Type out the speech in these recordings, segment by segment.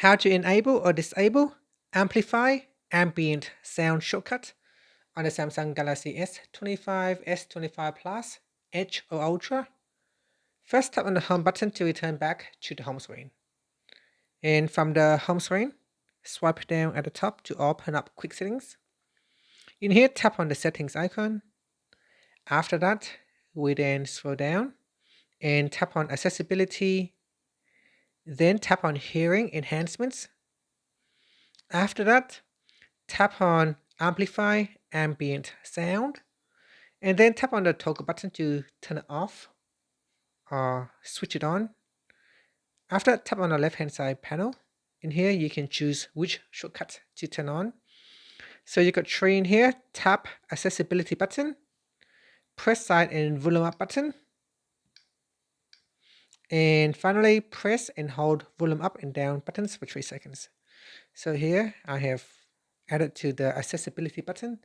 How to enable or disable Amplify Ambient Sound shortcut on the Samsung Galaxy S25, S25 Plus, Edge or Ultra. First, tap on the home button to return back to the home screen. And from the home screen, swipe down at the top to open up quick settings. In here, tap on the settings icon. After that, we then scroll down and tap on accessibility. Then tap on hearing enhancements. After that, tap on Amplify Ambient Sound, and then tap on the toggle button to turn it off or switch it on. After that, tap on the left hand side panel. In here, you can choose which shortcut to turn on. So you got three in here. Tap accessibility button, press side and volume up button, and finally press and hold volume up and down buttons for 3 seconds. So here I have added to the accessibility button.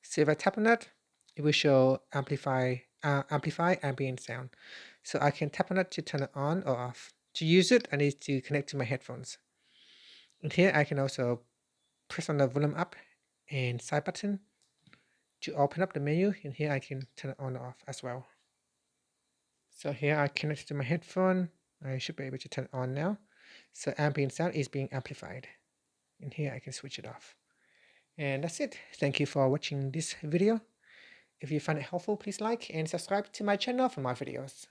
So if I tap on that, it will show amplify ambient sound. So I can tap on it to turn it on or off. To use it, I need to connect to my headphones. And here I can also press on the volume up and side button to open up the menu. And here I can turn it on or off as well. So here I connect to my headphone. I should be able to turn it on now. So ambient sound is being amplified. And here I can switch it off. And that's it. Thank you for watching this video. If you find it helpful, please like and subscribe to my channel for more videos.